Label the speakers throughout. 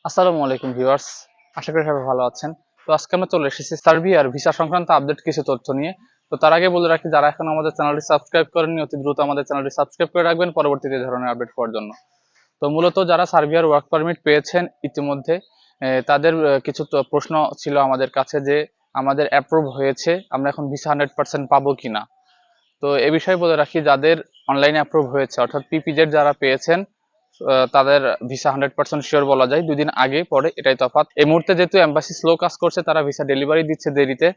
Speaker 1: আসসালামু আলাইকুম ভিউয়ার্স, আশা করি সবাই ভালো আছেন। তো আজকে আমরা চলে এসেছি সার্বিয়ার ভিসা সংক্রান্ত আপডেট কিছু তথ্য নিয়ে। তো তার আগে বলে রাখি, যারা এখন আমাদের চ্যানেলটি সাবস্ক্রাইব করেননি অতি দ্রুত আমাদের চ্যানেলটি সাবস্ক্রাইব করে রাখবেন পরবর্তীতে এই ধরনের আপডেট পাওয়ার জন্য। তো মূলত যারা সার্বিয়ার ওয়ার্ক পারমিট পেয়েছেন ইতিমধ্যে, তাদের কিছু প্রশ্ন ছিল আমাদের কাছে যে আমাদের অ্যাপ্রুভ হয়েছে, আমরা এখন ভিসা 100% পাবো কিনা। তো এ বিষয়ে বলে রাখি, যাদের অনলাইনে অ্যাপ্রুভ হয়েছে অর্থাৎ পিপিজেড যারা পেয়েছেন তাদের ভিসা 100% শিওর বলা যায়। 2 দিন আগে পরে এটাই তফাৎ। এই মুহূর্তে যেহেতু এম্বাসি স্লো কাজ করছে, তারা ভিসা ডেলিভারি দিচ্ছে দেরিতে,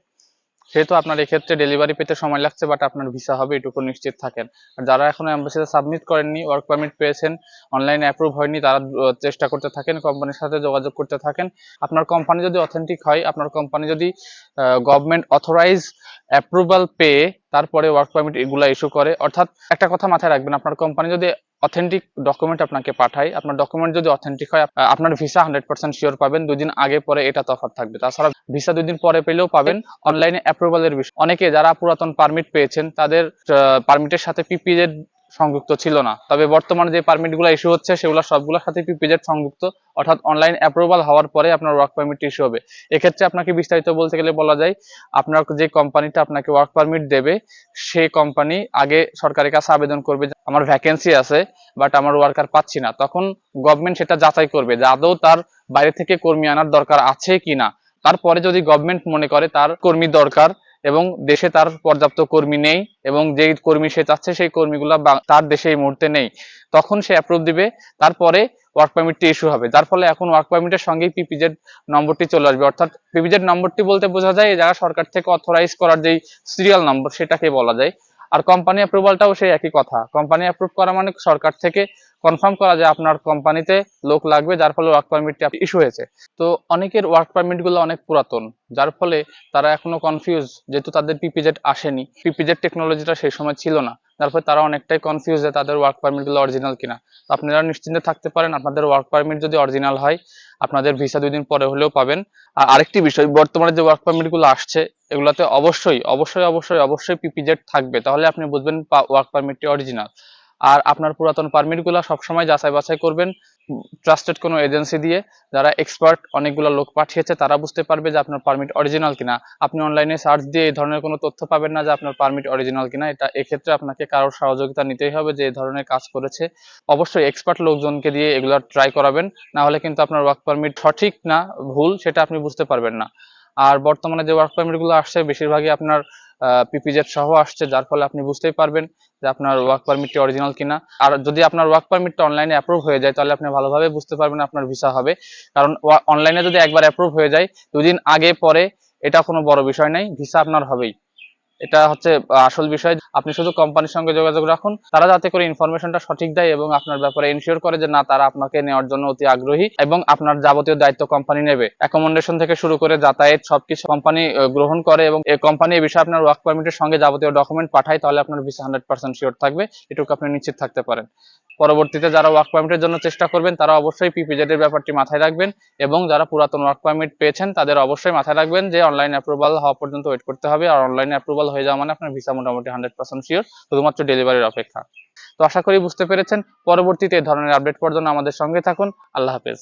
Speaker 1: সেহেতু আপনার এক্ষেত্রে ডেলিভারি পেতে সময় লাগছে, বাট আপনার ভিসা হবে এটুকু নিশ্চিত থাকেন। আর যারা এখনো এম্বাসিতে সাবমিট করেননি, ওয়ার্ক পারমিট পেয়েছেন, অনলাইনে অ্যাপ্রুভ হয়নি, তারা চেষ্টা করতে থাকেন, কোম্পানির সাথে যোগাযোগ করতে থাকেন। আপনার কোম্পানি যদি অথেন্টিক হয়, আপনার কোম্পানি যদি গভর্নমেন্ট অথরাইজ অ্যাপ্রুভাল পেয়ে তারপরে ওয়ার্ক পারমিট এগুলা ইস্যু করে, অর্থাৎ একটা কথা মাথায় রাখবেন, আপনার কোম্পানি যদি অথেন্টিক ডকুমেন্ট আপনাকে পাঠায়, আপনার ডকুমেন্ট যদি অথেন্টিক হয়, আপনার ভিসা 100% শিওর পাবেন। 2 দিন আগে পরে এটা তফাৎ থাকবে। তাছাড়া ভিসা 2 দিন পরে পেলেও পাবেন। অনলাইনে অ্যাপ্রুভালের বিষয়, অনেকে যারা পুরাতন পারমিট পেয়েছেন তাদের পারমিটের সাথে পিপিজেড সংযুক্ত ছিল না, তবে বর্তমানে যে পারমিটগুলো ইস্যু হচ্ছে সেগুলো সবগুলোর সাথে পিপিজেড সংযুক্ত, অর্থাৎ অনলাইন অ্যাপ্রুভাল হওয়ার পরে আপনার ওয়ার্ক পারমিট ইস্যু হবে। এক্ষেত্রে আপনাকে বিস্তারিত বলতে গেলে বলা যায়, আপনার যে কোম্পানিটা আপনাকে ওয়ার্ক পারমিট দেবে সেই কোম্পানি আগে সরকারের কাছে আবেদন করবে যে আমার ভ্যাকেন্সি আছে বাট আমার ওয়ার্কার পাচ্ছি না। তখন গভর্নমেন্ট সেটা যাচাই করবে যে আদৌ তার বাইরে থেকে কর্মী আনার দরকার আছে কিনা। তারপরে যদি গভর্নমেন্ট মনে করে তার কর্মী দরকার এবং দেশে তার পর্যাপ্ত কর্মী নেই এবং যেই কর্মী সে চাচ্ছে সেই কর্মীগুলো তার দেশে এই মুহূর্তে নেই, তখন সে অ্যাপ্রুভ দিবে। তারপরে ওয়ার্ক পারমিটটি ইস্যু হবে, যার ফলে এখন ওয়ার্ক পারমিটের সঙ্গেই পিপিজেড নম্বরটি চলে আসবে। অর্থাৎ পিপিজেড নম্বরটি বলতে বোঝা যায় যারা সরকার থেকে অথরাইজ করার যেই সিরিয়াল নম্বর সেটাকে বলা যায়। আর কোম্পানি অ্যাপ্রুভালটাও সেই একই কথা, কোম্পানি অ্যাপ্রুভ করা মানে সরকার থেকে কনফার্ম করা যায় আপনার কোম্পানিতে লোক লাগবে, যার ফলে ওয়ার্ক পারমিটটি ইস্যু হয়েছে। তো অনেকের ওয়ার্ক পারমিট গুলো অনেক পুরাতন, যার ফলে তারা এখনো কনফিউজ, যেহেতু তাদের পিপিজেড আসেনি, পিপিজেড টেকনোলজিটা সেই সময় ছিল না, যার ফলে তারা অনেকটাই কনফিউজ যে তাদের ওয়ার্ক পারমিট গুলো অরিজিনাল কিনা। তো আপনারা নিশ্চিন্তে থাকতে পারেন, আপনাদের ওয়ার্ক পারমিট যদি অরিজিনাল হয় আপনাদের ভিসা 2 দিন পরে হলেও পাবেন। আর আরেকটি বিষয়, বর্তমানে যে ওয়ার্ক পারমিট গুলো আসছে এগুলাতে অবশ্যই অবশ্যই অবশ্যই অবশ্যই পিপিজেড থাকবে, তাহলে আপনি বুঝবেন ওয়ার্ক পারমিটটি অরিজিনাল। আর আপনার পুরাতন পারমিট গুলো সবসময় যাচাই বাছাই করবেন ট্রাস্টেড কোনো এজেন্সি দিয়ে, যারা এক্সপার্ট অনেকগুলো লোক পাঠিয়েছে, তারা বুঝতে পারবে যে আপনার পারমিট অরিজিনাল কিনা। আপনি অনলাইনে সার্চ দিয়ে এই ধরনের কোনো তথ্য পাবেন না যে আপনার পারমিট অরিজিনাল কিনা। এটা এক্ষেত্রে আপনাকে কারোর সহযোগিতা নিতেই হবে যে এই ধরনের কাজ করেছে। অবশ্যই এক্সপার্ট লোকজনকে দিয়ে এগুলো ট্রাই করাবেন, না হলে কিন্তু আপনার ওয়ার্ক পারমিট সঠিক না ভুল সেটা আপনি বুঝতে পারবেন না। আর বর্তমানে যে ওয়ার্ক পারমিট গুলো আসছে বেশিরভাগই আপনার পিপিজেড সহ আসছে, যার ফলে আপনি বুঝতেই পারবেন যে আপনার ওয়ার্ক পারমিটটি অরিজিনাল কিনা। আর যদি আপনার ওয়ার্ক পারমিটটা অনলাইনে অ্যাপ্রুভ হয়ে যায় তাহলে আপনি ভালোভাবে বুঝতে পারবেন আপনার ভিসা হবে। কারণ অনলাইনে যদি একবার অ্যাপ্রুভ হয়ে যায় 2 দিন আগে পরে এটা কোনো বড় বিষয় নাই, ভিসা আপনার হবেই। এটা হচ্ছে আসল বিষয়। আপনি শুধু কোম্পানির সঙ্গে যোগাযোগ রাখুন, তারা যাতে করে ইনফরমেশনটা সঠিক দেয় এবং আপনার ব্যাপারে এনশিওর করে যে না, তারা আপনাকে নেওয়ার জন্য অতি আগ্রহী এবং আপনার যাবতীয় দায়িত্ব কোম্পানি নেবে। অ্যাকোমোডেশন থেকে শুরু করে যাতায়াত সবকিছু কোম্পানি গ্রহণ করে এবং এই কোম্পানি এই বিষয়ে আপনার ওয়ার্ক পারমিটের সঙ্গে যাবতীয় ডকুমেন্ট পাঠায়, তাহলে আপনার ভিসা 100% শিওর থাকবে, এটুকু আপনি নিশ্চিত থাকতে পারেন। পরবর্তীতে যারা ওয়ার্ক পারমিটের জন্য চেষ্টা করবেন তারা অবশ্যই পিপিজেড এর ব্যাপারটি মাথায় রাখবেন, এবং যারা পুরাতন ওয়ার্ক পারমিট পেয়েছেন তাদের অবশ্যই মাথায় রাখবেন যে অনলাইন অ্যাপ্রুভাল হওয়া পর্যন্ত ওয়েট করতে হবে। আর অনলাইন অ্যাপ্রুভাল হয়ে যাওয়া মানে আপনার ভিসা মোটামুটি 100% শিওর, শুধুমাত্র ডেলিভারির অপেক্ষা। তো আশা করি বুঝতে পেরেছেন। পরবর্তীতে এই ধরনের আপডেট পাওয়ার জন্য আমাদের সঙ্গে থাকুন। আল্লাহ হাফেজ।